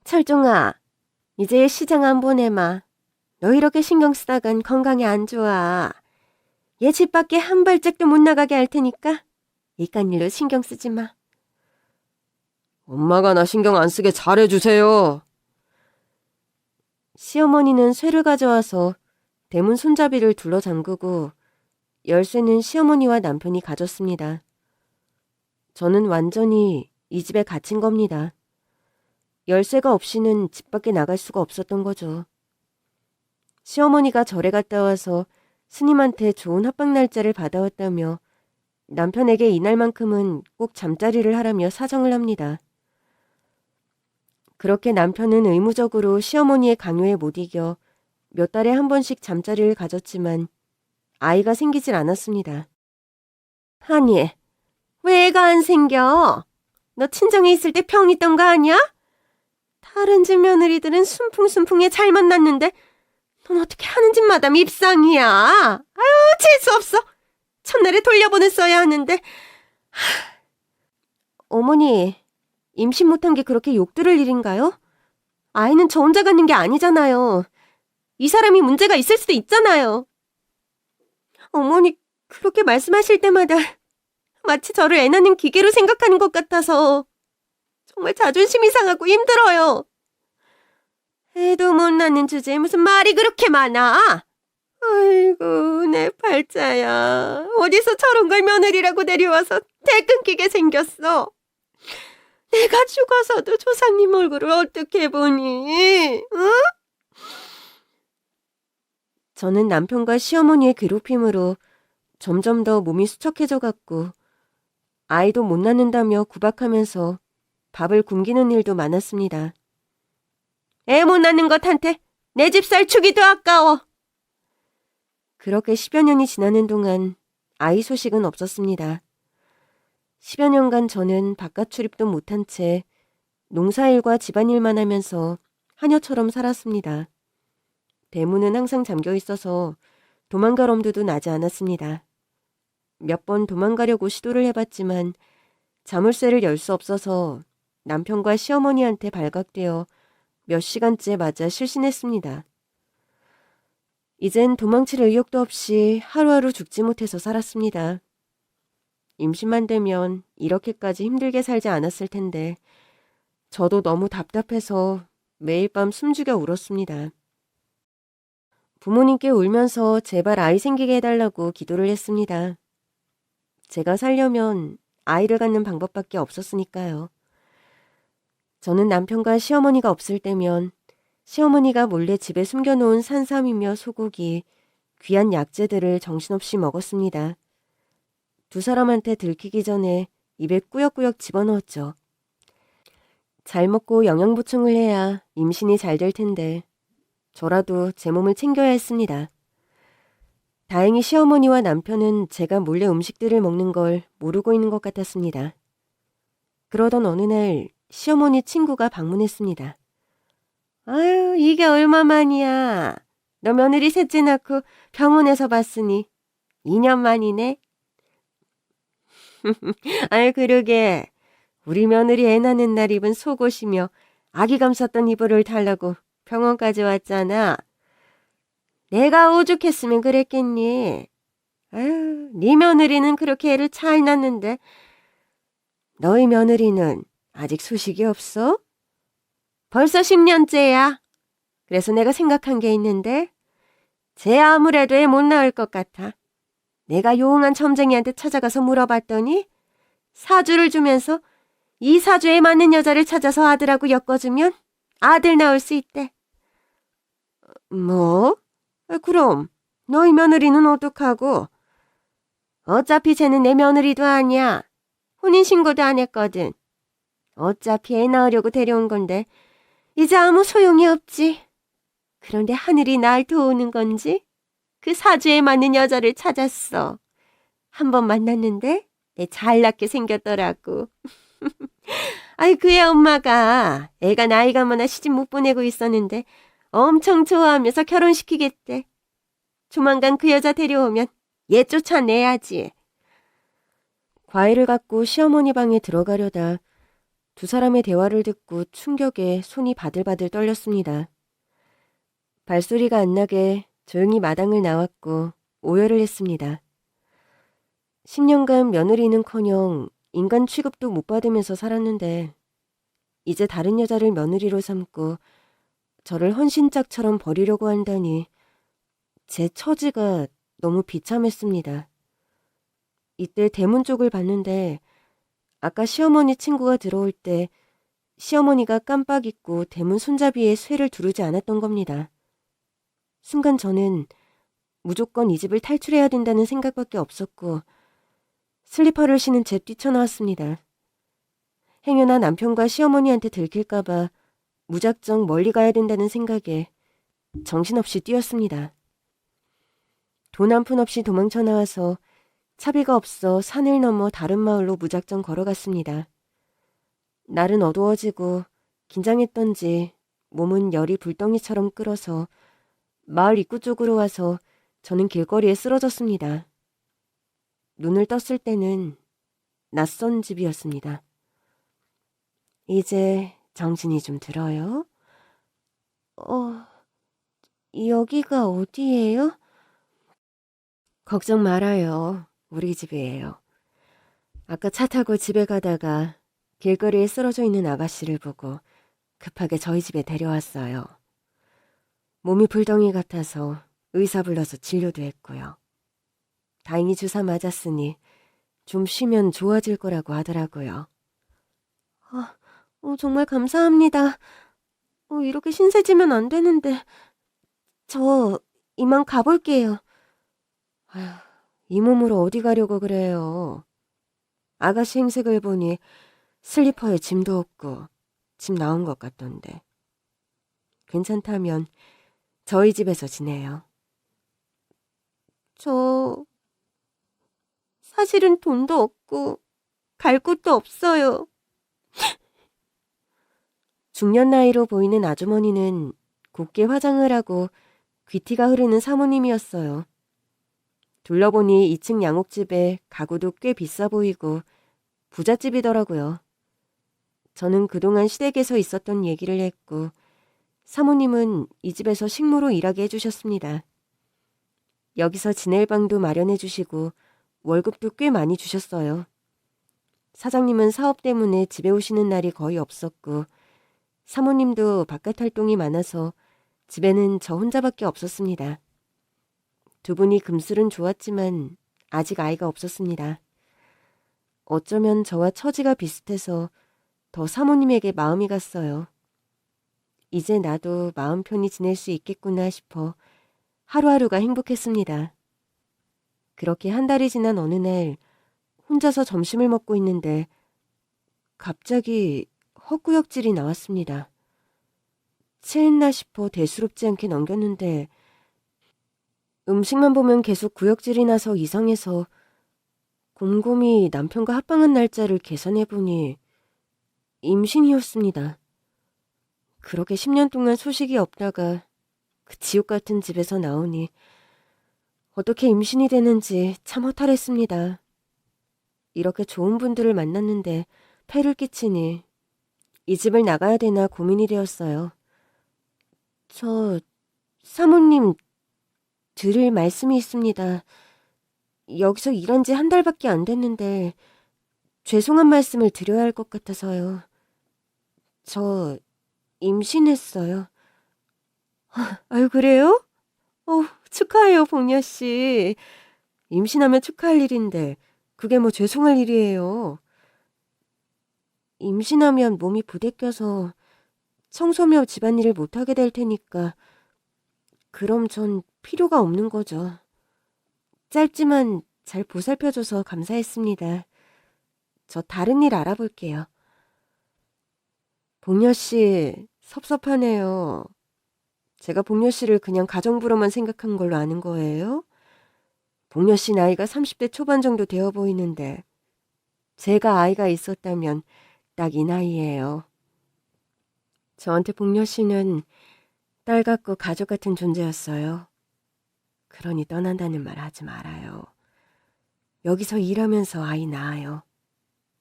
철종아, 이제 시장 안 보내마. 너 이렇게 신경 쓰다간 건강에 안 좋아. 얘 집 밖에 한 발짝도 못 나가게 할 테니까 이깟 일로 신경 쓰지 마. 엄마가 나 신경 안 쓰게 잘해주세요. 시어머니는 쇠를 가져와서 대문 손잡이를 둘러 잠그고 열쇠는 시어머니와 남편이 가졌습니다. 저는 완전히 이 집에 갇힌 겁니다. 열쇠가 없이는 집 밖에 나갈 수가 없었던 거죠. 시어머니가 절에 갔다 와서 스님한테 좋은 합방 날짜를 받아왔다며 남편에게 이날만큼은 꼭 잠자리를 하라며 사정을 합니다. 그렇게 남편은 의무적으로 시어머니의 강요에 못 이겨 몇 달에 한 번씩 잠자리를 가졌지만 아이가 생기질 않았습니다. 아니, 왜 애가 안 생겨? 너 친정에 있을 때 병 있던 거 아니야? 다른 집 며느리들은 순풍순풍에 잘 만났는데 넌 어떻게 하는 집마다 밉상이야. 아유, 재수없어. 첫날에 돌려보내 써야 하는데. 어머니, 임신 못한 게 그렇게 욕 들을 일인가요? 아이는 저 혼자 갖는 게 아니잖아요. 이 사람이 문제가 있을 수도 있잖아요. 어머니, 그렇게 말씀하실 때마다 마치 저를 애 낳는 기계로 생각하는 것 같아서 정말 자존심이 상하고 힘들어요. 애도 못 낳는 주제에 무슨 말이 그렇게 많아? 아이고, 내 팔자야. 어디서 저런 걸 며느리라고 데려와서 대 끊기게 생겼어. 내가 죽어서도 조상님 얼굴을 어떻게 보니? 응? 저는 남편과 시어머니의 괴롭힘으로 점점 더 몸이 수척해져 갔고 아이도 못 낳는다며 구박하면서 밥을 굶기는 일도 많았습니다. 애 못 낳는 것한테 내 집 살 주기도 아까워. 그렇게 10여 년이 지나는 동안 아이 소식은 없었습니다. 10여 년간 저는 바깥 출입도 못한 채 농사일과 집안일만 하면서 하녀처럼 살았습니다. 대문은 항상 잠겨 있어서 도망갈 엄두도 나지 않았습니다. 몇 번 도망가려고 시도를 해봤지만 자물쇠를 열 수 없어서 남편과 시어머니한테 발각되어 몇 시간째 맞아 실신했습니다. 이젠 도망칠 의욕도 없이 하루하루 죽지 못해서 살았습니다. 임신만 되면 이렇게까지 힘들게 살지 않았을 텐데 저도 너무 답답해서 매일 밤 숨죽여 울었습니다. 부모님께 울면서 제발 아이 생기게 해달라고 기도를 했습니다. 제가 살려면 아이를 갖는 방법밖에 없었으니까요. 저는 남편과 시어머니가 없을 때면 시어머니가 몰래 집에 숨겨놓은 산삼이며 소고기, 귀한 약재들을 정신없이 먹었습니다. 두 사람한테 들키기 전에 입에 꾸역꾸역 집어넣었죠. 잘 먹고 영양 보충을 해야 임신이 잘 될 텐데 저라도 제 몸을 챙겨야 했습니다. 다행히 시어머니와 남편은 제가 몰래 음식들을 먹는 걸 모르고 있는 것 같았습니다. 그러던 어느 날 시어머니 친구가 방문했습니다. 아유, 이게 얼마만이야. 너 며느리 셋째 낳고 병원에서 봤으니 2년 만이네. 아유, 그러게. 우리 며느리 애 낳는 날 입은 속옷이며 아기 감쌌던 이불을 달라고 병원까지 왔잖아. 내가 오죽했으면 그랬겠니. 아유, 네 며느리는 그렇게 애를 잘 낳는데 너희 며느리는 아직 소식이 없어? 벌써 10년째야. 그래서 내가 생각한 게 있는데 쟤 아무래도 애 못 낳을 것 같아. 내가 요응한 점쟁이한테 찾아가서 물어봤더니 사주를 주면서 이 사주에 맞는 여자를 찾아서 아들하고 엮어주면 아들 낳을 수 있대. 뭐? 그럼 너희 며느리는 어떡하고? 어차피 쟤는 내 며느리도 아니야. 혼인신고도 안 했거든. 어차피 애 낳으려고 데려온 건데 이제 아무 소용이 없지. 그런데 하늘이 날 도우는 건지 그 사주에 맞는 여자를 찾았어. 한 번 만났는데 애 잘 낳게 생겼더라고. 아이, 그 애 엄마가 애가 나이가 많아 시집 못 보내고 있었는데 엄청 좋아하면서 결혼시키겠대. 조만간 그 여자 데려오면 얘 쫓아내야지. 과일을 갖고 시어머니 방에 들어가려다 두 사람의 대화를 듣고 충격에 손이 바들바들 떨렸습니다. 발소리가 안 나게 조용히 마당을 나왔고 오열을 했습니다. 10년간 며느리는커녕 인간 취급도 못 받으면서 살았는데 이제 다른 여자를 며느리로 삼고 저를 헌신짝처럼 버리려고 한다니 제 처지가 너무 비참했습니다. 이때 대문 쪽을 봤는데 아까 시어머니 친구가 들어올 때 시어머니가 깜빡 잊고 대문 손잡이에 쇠를 두르지 않았던 겁니다. 순간 저는 무조건 이 집을 탈출해야 된다는 생각밖에 없었고 슬리퍼를 신은 채 뛰쳐나왔습니다. 행여나 남편과 시어머니한테 들킬까봐 무작정 멀리 가야 된다는 생각에 정신없이 뛰었습니다. 돈 한 푼 없이 도망쳐 나와서 차비가 없어 산을 넘어 다른 마을로 무작정 걸어갔습니다. 날은 어두워지고 긴장했던지 몸은 열이 불덩이처럼 끓어서 마을 입구 쪽으로 와서 저는 길거리에 쓰러졌습니다. 눈을 떴을 때는 낯선 집이었습니다. 이제 정신이 좀 들어요? 여기가 어디예요? 걱정 말아요. 우리 집이에요. 아까 차 타고 집에 가다가 길거리에 쓰러져 있는 아가씨를 보고 급하게 저희 집에 데려왔어요. 몸이 불덩이 같아서 의사 불러서 진료도 했고요. 다행히 주사 맞았으니 좀 쉬면 좋아질 거라고 하더라고요. 정말 감사합니다. 이렇게 신세지면 안 되는데. 저 이만 가볼게요. 아휴, 이 몸으로 어디 가려고 그래요. 아가씨 행색을 보니 슬리퍼에 짐도 없고 집 나온 것 같던데. 괜찮다면 저희 집에서 지내요. 저 사실은 돈도 없고 갈 곳도 없어요. 중년 나이로 보이는 아주머니는 곱게 화장을 하고 귀티가 흐르는 사모님이었어요. 둘러보니 2층 양옥집에 가구도 꽤 비싸 보이고 부잣집이더라고요. 저는 그동안 시댁에서 있었던 얘기를 했고 사모님은 이 집에서 식모로 일하게 해주셨습니다. 여기서 지낼 방도 마련해 주시고 월급도 꽤 많이 주셨어요. 사장님은 사업 때문에 집에 오시는 날이 거의 없었고 사모님도 바깥 활동이 많아서 집에는 저 혼자밖에 없었습니다. 두 분이 금슬은 좋았지만 아직 아이가 없었습니다. 어쩌면 저와 처지가 비슷해서 더 사모님에게 마음이 갔어요. 이제 나도 마음 편히 지낼 수 있겠구나 싶어 하루하루가 행복했습니다. 그렇게 한 달이 지난 어느 날 혼자서 점심을 먹고 있는데 갑자기 헛구역질이 나왔습니다. 체했나 싶어 대수롭지 않게 넘겼는데 음식만 보면 계속 구역질이 나서 이상해서 곰곰이 남편과 합방한 날짜를 계산해보니 임신이었습니다. 그렇게 10년 동안 소식이 없다가 그 지옥 같은 집에서 나오니 어떻게 임신이 되는지 참 허탈했습니다. 이렇게 좋은 분들을 만났는데 폐를 끼치니 이 집을 나가야 되나 고민이 되었어요. 저 사모님 드릴 말씀이 있습니다. 여기서 일한 지 한 달밖에 안 됐는데 죄송한 말씀을 드려야 할 것 같아서요. 저 임신했어요. 아유, 그래요? 축하해요, 봉야 씨. 임신하면 축하할 일인데 그게 뭐 죄송할 일이에요. 임신하면 몸이 부대껴서 청소며 집안일을 못하게 될 테니까 그럼 전 필요가 없는 거죠. 짧지만 잘 보살펴줘서 감사했습니다. 저 다른 일 알아볼게요. 봉여 씨, 섭섭하네요. 제가 봉여 씨를 그냥 가정부로만 생각한 걸로 아는 거예요? 봉여 씨 나이가 30대 초반 정도 되어 보이는데 제가 아이가 있었다면 딱 이 나이예요. 저한테 봉여 씨는 딸 같고 가족 같은 존재였어요. 그러니 떠난다는 말 하지 말아요. 여기서 일하면서 아이 낳아요.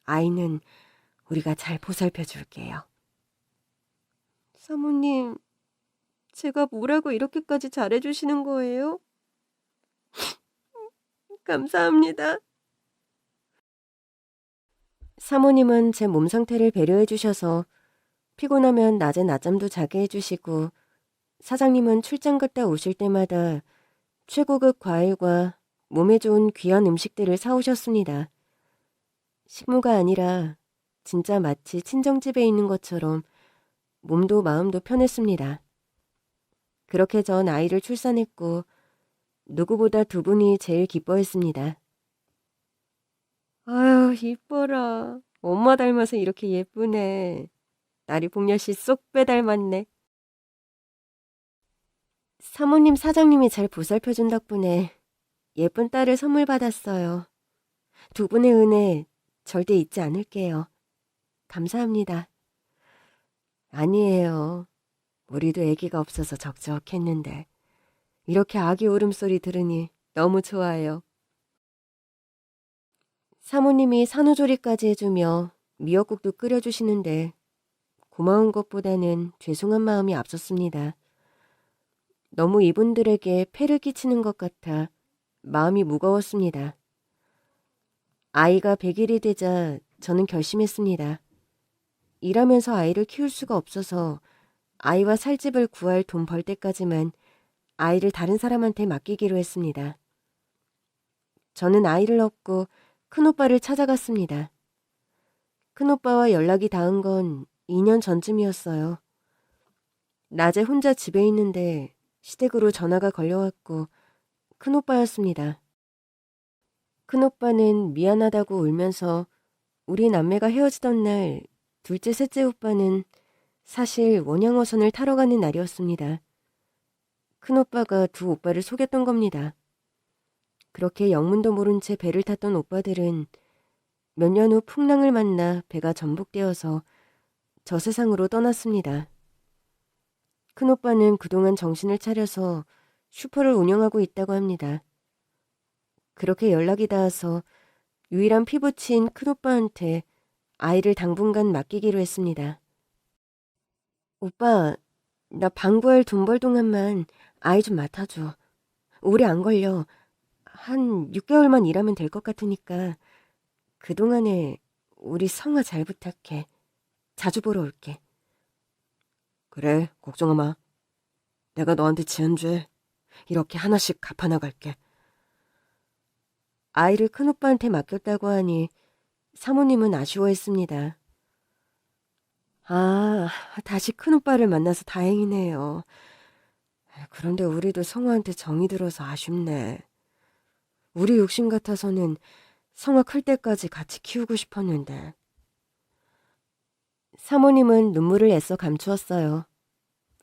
아이는 우리가 잘 보살펴 줄게요. 사모님, 제가 뭐라고 이렇게까지 잘해주시는 거예요? 감사합니다. 사모님은 제 몸 상태를 배려해 주셔서 피곤하면 낮에 낮잠도 자게 해주시고 사장님은 출장 갔다 오실 때마다 최고급 과일과 몸에 좋은 귀한 음식들을 사오셨습니다. 식모가 아니라 진짜 마치 친정집에 있는 것처럼 몸도 마음도 편했습니다. 그렇게 전 아이를 출산했고 누구보다 두 분이 제일 기뻐했습니다. 아유, 이뻐라. 엄마 닮아서 이렇게 예쁘네. 나리 복녀씨 쏙 빼닮았네. 사모님 사장님이 잘 보살펴준 덕분에 예쁜 딸을 선물 받았어요. 두 분의 은혜 절대 잊지 않을게요. 감사합니다. 아니에요. 우리도 아기가 없어서 적적했는데 이렇게 아기 울음소리 들으니 너무 좋아요. 사모님이 산후조리까지 해주며 미역국도 끓여주시는데 고마운 것보다는 죄송한 마음이 앞섰습니다. 너무 이분들에게 폐를 끼치는 것 같아 마음이 무거웠습니다. 아이가 100일이 되자 저는 결심했습니다. 일하면서 아이를 키울 수가 없어서 아이와 살 집을 구할 돈 벌 때까지만 아이를 다른 사람한테 맡기기로 했습니다. 저는 아이를 얻고 큰오빠를 찾아갔습니다. 큰오빠와 연락이 닿은 건 2년 전쯤이었어요. 낮에 혼자 집에 있는데 시댁으로 전화가 걸려왔고 큰오빠였습니다. 큰오빠는 미안하다고 울면서 우리 남매가 헤어지던 날 둘째, 셋째 오빠는 사실 원양어선을 타러 가는 날이었습니다. 큰오빠가 두 오빠를 속였던 겁니다. 그렇게 영문도 모른 채 배를 탔던 오빠들은 몇 년 후 풍랑을 만나 배가 전복되어서 저 세상으로 떠났습니다. 큰오빠는 그동안 정신을 차려서 슈퍼를 운영하고 있다고 합니다. 그렇게 연락이 닿아서 유일한 피부치인 큰오빠한테 아이를 당분간 맡기기로 했습니다. 오빠, 나 방구할 돈 벌 동안만 아이 좀 맡아줘. 오래 안 걸려. 한 6개월만 일하면 될 것 같으니까 그동안에 우리 성아 잘 부탁해. 자주 보러 올게. 그래, 걱정하 마. 내가 너한테 지은 죄 이렇게 하나씩 갚아나갈게. 아이를 큰오빠한테 맡겼다고 하니 사모님은 아쉬워했습니다. 아, 다시 큰오빠를 만나서 다행이네요. 그런데 우리도 성화한테 정이 들어서 아쉽네. 우리 욕심 같아서는 성화 클 때까지 같이 키우고 싶었는데. 사모님은 눈물을 애써 감추었어요.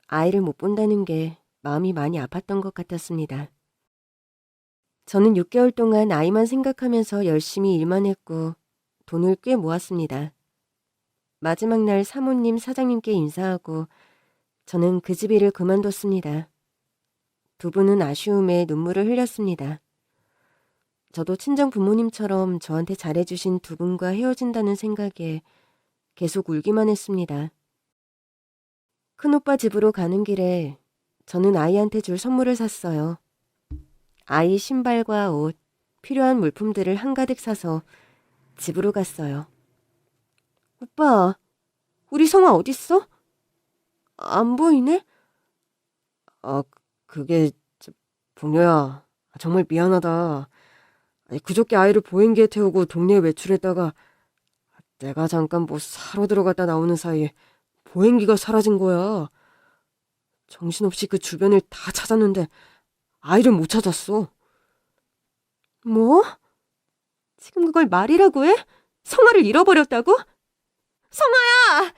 아이를 못 본다는 게 마음이 많이 아팠던 것 같았습니다. 저는 6개월 동안 아이만 생각하면서 열심히 일만 했고 돈을 꽤 모았습니다. 마지막 날 사모님, 사장님께 인사하고 저는 그 집 일을 그만뒀습니다. 두 분은 아쉬움에 눈물을 흘렸습니다. 저도 친정 부모님처럼 저한테 잘해주신 두 분과 헤어진다는 생각에 계속 울기만 했습니다. 큰오빠 집으로 가는 길에 저는 아이한테 줄 선물을 샀어요. 아이 신발과 옷, 필요한 물품들을 한가득 사서 집으로 갔어요. 오빠, 우리 성화 어딨어? 안 보이네? 그게 봉녀야, 정말 미안하다. 아니, 그저께 아이를 보행기에 태우고 동네에 외출했다가 내가 잠깐 뭐 사러 들어갔다 나오는 사이에 보행기가 사라진 거야. 정신없이 그 주변을 다 찾았는데 아이를 못 찾았어. 뭐? 지금 그걸 말이라고 해? 성화를 잃어버렸다고? 성화야!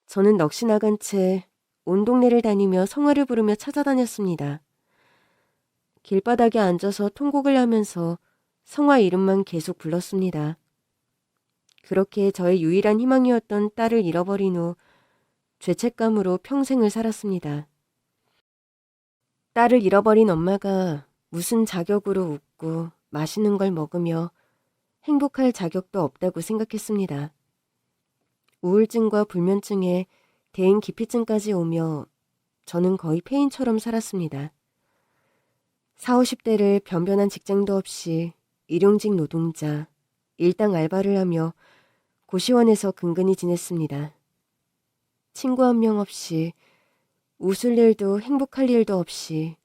저는 넋이 나간 채 온 동네를 다니며 성화를 부르며 찾아다녔습니다. 길바닥에 앉아서 통곡을 하면서 성화 이름만 계속 불렀습니다. 그렇게 저의 유일한 희망이었던 딸을 잃어버린 후 죄책감으로 평생을 살았습니다. 딸을 잃어버린 엄마가 무슨 자격으로 웃고 맛있는 걸 먹으며 행복할 자격도 없다고 생각했습니다. 우울증과 불면증에 대인 기피증까지 오며 저는 거의 폐인처럼 살았습니다. 40, 50대를 변변한 직장도 없이 일용직 노동자, 일당 알바를 하며 고시원에서 근근히 지냈습니다. 친구 한 명 없이 웃을 일도 행복할 일도 없이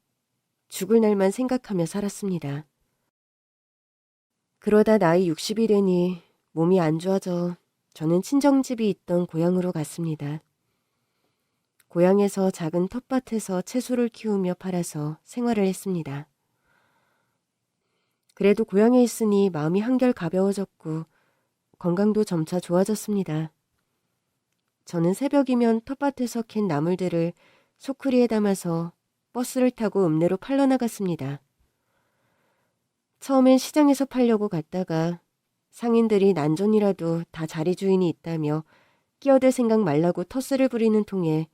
죽을 날만 생각하며 살았습니다. 그러다 나이 60이 되니 몸이 안 좋아져 저는 친정집이 있던 고향으로 갔습니다. 고향에서 작은 텃밭에서 채소를 키우며 팔아서 생활을 했습니다. 그래도 고향에 있으니 마음이 한결 가벼워졌고 건강도 점차 좋아졌습니다. 저는 새벽이면 텃밭에서 캔 나물들을 소쿠리에 담아서 버스를 타고 읍내로 팔러 나갔습니다. 처음엔 시장에서 팔려고 갔다가 상인들이 난전이라도 다 자리 주인이 있다며 끼어들 생각 말라고 텃세를 부리는 통에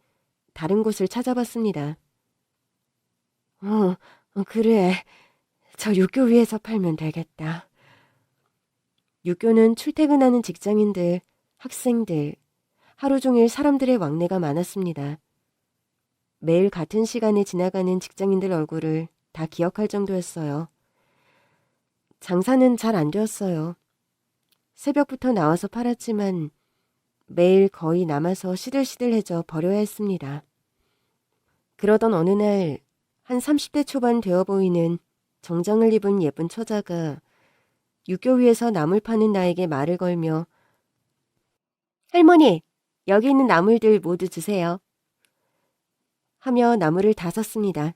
다른 곳을 찾아봤습니다. 그래. 저 육교 위에서 팔면 되겠다. 육교는 출퇴근하는 직장인들, 학생들, 하루 종일 사람들의 왕래가 많았습니다. 매일 같은 시간에 지나가는 직장인들 얼굴을 다 기억할 정도였어요. 장사는 잘 안 되었어요. 새벽부터 나와서 팔았지만 매일 거의 남아서 시들시들해져 버려야 했습니다. 그러던 어느 날 한 30대 초반 되어 보이는 정장을 입은 예쁜 처자가 육교 위에서 나물 파는 나에게 말을 걸며 할머니, 여기 있는 나물들 모두 주세요. 하며 나물을 다 샀습니다.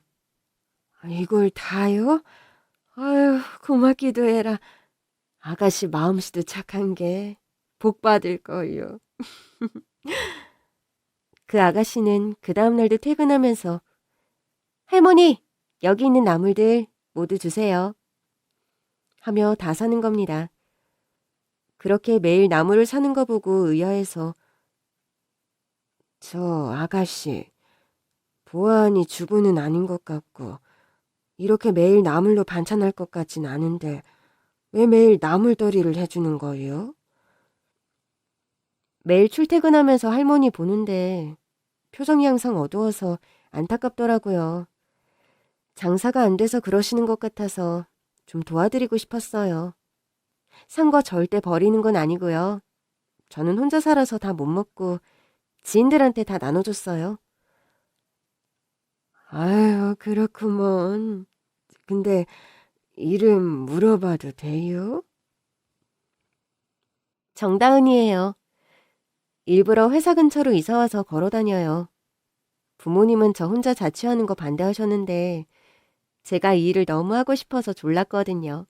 이걸 다요? 아유, 고맙기도 해라. 아가씨 마음씨도 착한 게 복 받을 거요. 그 아가씨는 그 다음날도 퇴근하면서 할머니, 여기 있는 나물들 모두 주세요. 하며 다 사는 겁니다. 그렇게 매일 나물을 사는 거 보고 의아해서 저 아가씨, 보안이 주부는 아닌 것 같고 이렇게 매일 나물로 반찬할 것 같진 않은데 왜 매일 나물더리를 해주는 거예요? 매일 출퇴근하면서 할머니 보는데 표정이 항상 어두워서 안타깝더라고요. 장사가 안 돼서 그러시는 것 같아서 좀 도와드리고 싶었어요. 산 거 절대 버리는 건 아니고요. 저는 혼자 살아서 다 못 먹고 지인들한테 다 나눠줬어요. 아유, 그렇구먼. 근데 이름 물어봐도 돼요? 정다은이에요. 일부러 회사 근처로 이사와서 걸어 다녀요. 부모님은 저 혼자 자취하는 거 반대하셨는데 제가 이 일을 너무 하고 싶어서 졸랐거든요.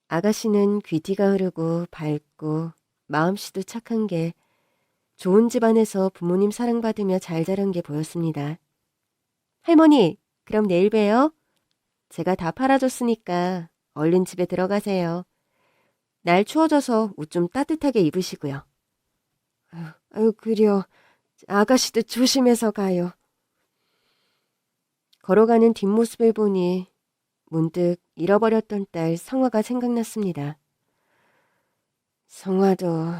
아가씨는 귀티가 흐르고 밝고 마음씨도 착한 게 좋은 집안에서 부모님 사랑받으며 잘 자란 게 보였습니다. 할머니, 그럼 내일 봬요. 제가 다 팔아줬으니까 얼른 집에 들어가세요. 날 추워져서 옷 좀 따뜻하게 입으시고요. 아유, 그려. 아가씨도 조심해서 가요. 걸어가는 뒷모습을 보니 문득 잃어버렸던 딸 성화가 생각났습니다. 성화도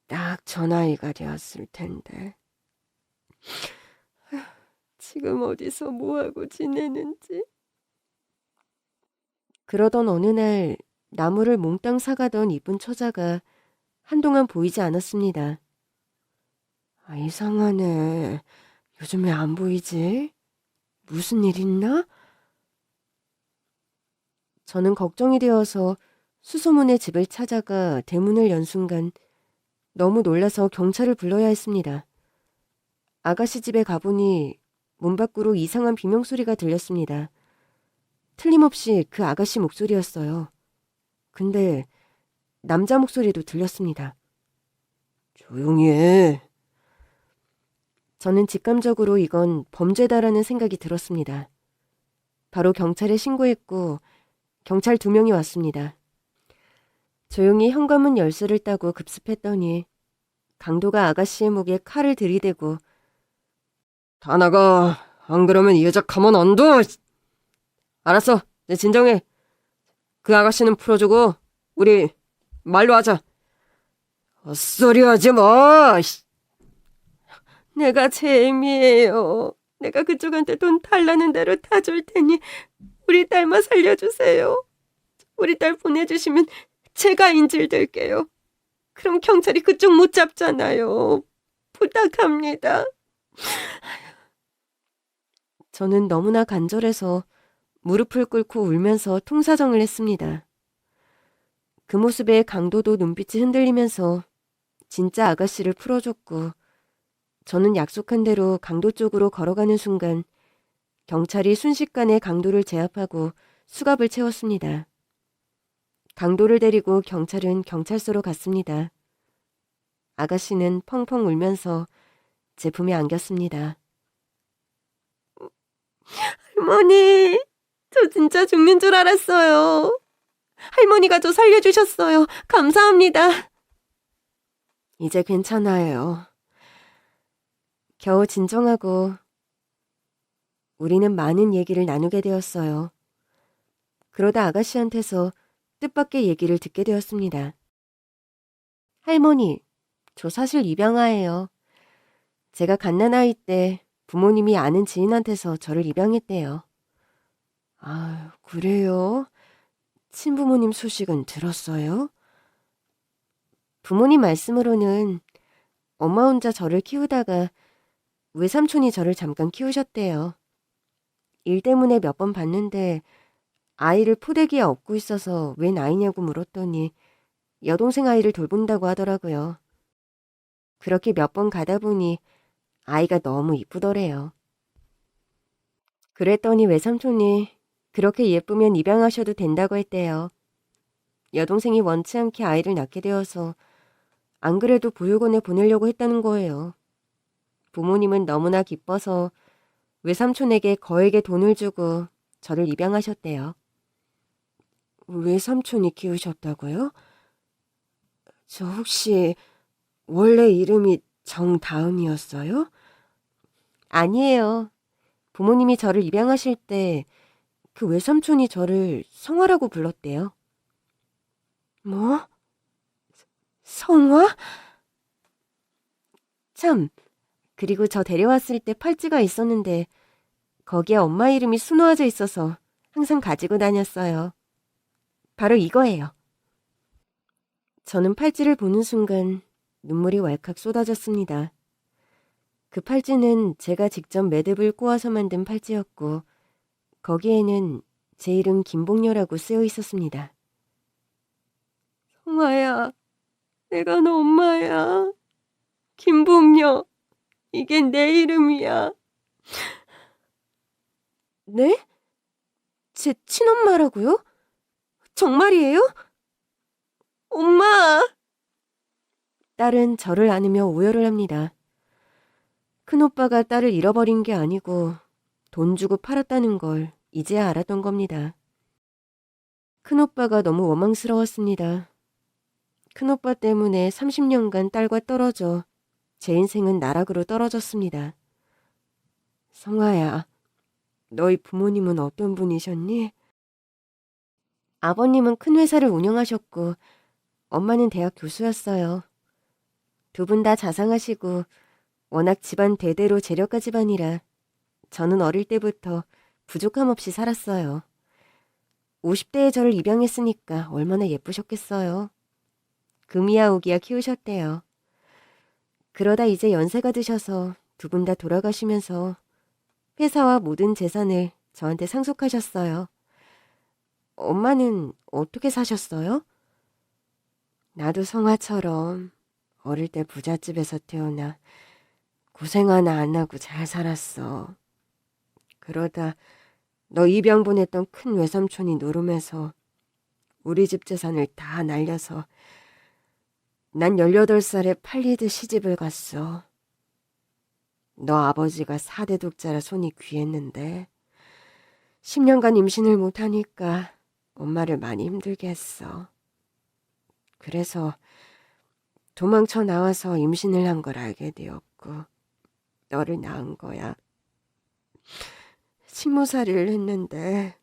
딱 저 나이가 되었을 텐데. 지금 어디서 뭐하고 지내는지. 그러던 어느 날 나무를 몽땅 사가던 이쁜 처자가 한동안 보이지 않았습니다. 이상하네. 요즘에 안 보이지? 무슨 일 있나? 저는 걱정이 되어서 수소문의 집을 찾아가 대문을 연 순간 너무 놀라서 경찰을 불러야 했습니다. 아가씨 집에 가보니 문 밖으로 이상한 비명소리가 들렸습니다. 틀림없이 그 아가씨 목소리였어요. 근데 남자 목소리도 들렸습니다. 조용히 해. 저는 직감적으로 이건 범죄다라는 생각이 들었습니다. 바로 경찰에 신고했고 경찰 2명이 왔습니다. 조용히 현관문 열쇠를 따고 급습했더니 강도가 아가씨의 목에 칼을 들이대고 다 나가. 안 그러면 이 여자 가만 안 둬. 알았어. 내 진정해. 그 아가씨는 풀어주고 우리 말로 하자. 헛소리 하지 마. 내가 재미예요. 내가 그쪽한테 돈 달라는 대로 다 줄 테니 우리 딸만 살려주세요. 우리 딸 보내주시면 제가 인질될게요. 그럼 경찰이 그쪽 못 잡잖아요. 부탁합니다. 저는 너무나 간절해서 무릎을 꿇고 울면서 통사정을 했습니다. 그 모습에 강도도 눈빛이 흔들리면서 진짜 아가씨를 풀어줬고 저는 약속한 대로 강도 쪽으로 걸어가는 순간 경찰이 순식간에 강도를 제압하고 수갑을 채웠습니다. 강도를 데리고 경찰은 경찰서로 갔습니다. 아가씨는 펑펑 울면서 제 품에 안겼습니다. 할머니, 저 진짜 죽는 줄 알았어요. 할머니가 저 살려주셨어요. 감사합니다. 이제 괜찮아요. 겨우 진정하고 우리는 많은 얘기를 나누게 되었어요. 그러다 아가씨한테서 뜻밖의 얘기를 듣게 되었습니다. 할머니, 저 사실 입양아예요. 제가 갓난아이 때 부모님이 아는 지인한테서 저를 입양했대요. 아, 그래요? 친부모님 소식은 들었어요? 부모님 말씀으로는 엄마 혼자 저를 키우다가 외삼촌이 저를 잠깐 키우셨대요. 일 때문에 몇 번 봤는데 아이를 포대기에 업고 있어서 웬 아이냐고 물었더니 여동생 아이를 돌본다고 하더라고요. 그렇게 몇 번 가다 보니 아이가 너무 이쁘더래요. 그랬더니 외삼촌이 그렇게 예쁘면 입양하셔도 된다고 했대요. 여동생이 원치 않게 아이를 낳게 되어서 안 그래도 보육원에 보내려고 했다는 거예요. 부모님은 너무나 기뻐서 외삼촌에게 거액의 돈을 주고 저를 입양하셨대요. 외삼촌이 키우셨다고요? 저 혹시 원래 이름이 정다은이었어요? 아니에요. 부모님이 저를 입양하실 때 그 외삼촌이 저를 성화라고 불렀대요. 뭐? 성화? 참, 그리고 저 데려왔을 때 팔찌가 있었는데 거기에 엄마 이름이 수놓아져 있어서 항상 가지고 다녔어요. 바로 이거예요. 저는 팔찌를 보는 순간 눈물이 왈칵 쏟아졌습니다. 그 팔찌는 제가 직접 매듭을 꼬아서 만든 팔찌였고 거기에는 제 이름 김봉녀라고 쓰여 있었습니다. 성아야, 내가 너 엄마야. 김봉녀, 이게 내 이름이야. 네? 제 친엄마라고요? 정말이에요? 엄마! 딸은 저를 안으며 오열을 합니다. 큰오빠가 딸을 잃어버린 게 아니고 돈 주고 팔았다는 걸 이제야 알았던 겁니다. 큰오빠가 너무 원망스러웠습니다. 큰오빠 때문에 30년간 딸과 떨어져 제 인생은 나락으로 떨어졌습니다. 성아야, 너희 부모님은 어떤 분이셨니? 아버님은 큰 회사를 운영하셨고 엄마는 대학 교수였어요. 두 분 다 자상하시고 워낙 집안 대대로 재력가 집안이라 저는 어릴 때부터 부족함 없이 살았어요. 50대에 저를 입양했으니까 얼마나 예쁘셨겠어요. 금이야 오기야 키우셨대요. 그러다 이제 연세가 드셔서 두 분 다 돌아가시면서 회사와 모든 재산을 저한테 상속하셨어요. 엄마는 어떻게 사셨어요? 나도 성화처럼 어릴 때 부잣집에서 태어나 고생 하나 안 하고 잘 살았어. 그러다 너 입양 보냈던 큰 외삼촌이 노름해서 우리 집 재산을 다 날려서 난 18살에 팔리듯 시집을 갔어. 너 아버지가 4대 독자라 손이 귀했는데 10년간 임신을 못하니까 엄마를 많이 힘들게 했어. 그래서 도망쳐 나와서 임신을 한 걸 알게 되었고 너를 낳은 거야. 식모살이를 했는데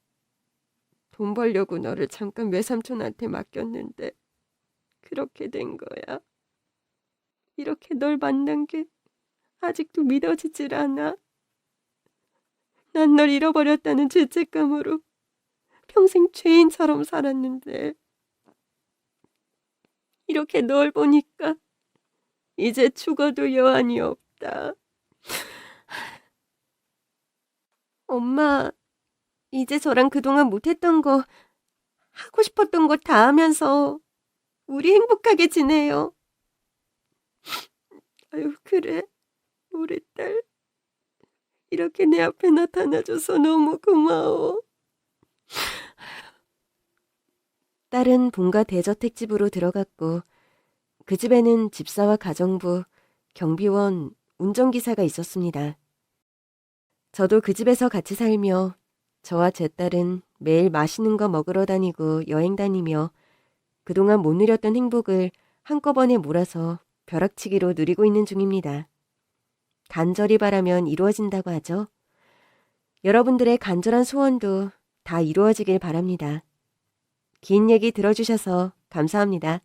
돈 벌려고 너를 잠깐 외삼촌한테 맡겼는데 그렇게 된 거야. 이렇게 널 만난 게 아직도 믿어지질 않아. 난 널 잃어버렸다는 죄책감으로 평생 죄인처럼 살았는데 이렇게 널 보니까 이제 죽어도 여한이 없다. 엄마, 이제 저랑 그동안 못했던 거, 하고 싶었던 거 다 하면서 우리 행복하게 지내요. 아유, 그래. 우리 딸. 이렇게 내 앞에 나타나줘서 너무 고마워. 딸은 본가 대저택집으로 들어갔고 그 집에는 집사와 가정부, 경비원, 운전기사가 있었습니다. 저도 그 집에서 같이 살며 저와 제 딸은 매일 맛있는 거 먹으러 다니고 여행 다니며 그동안 못 누렸던 행복을 한꺼번에 몰아서 벼락치기로 누리고 있는 중입니다. 간절히 바라면 이루어진다고 하죠. 여러분들의 간절한 소원도 다 이루어지길 바랍니다. 긴 얘기 들어주셔서 감사합니다.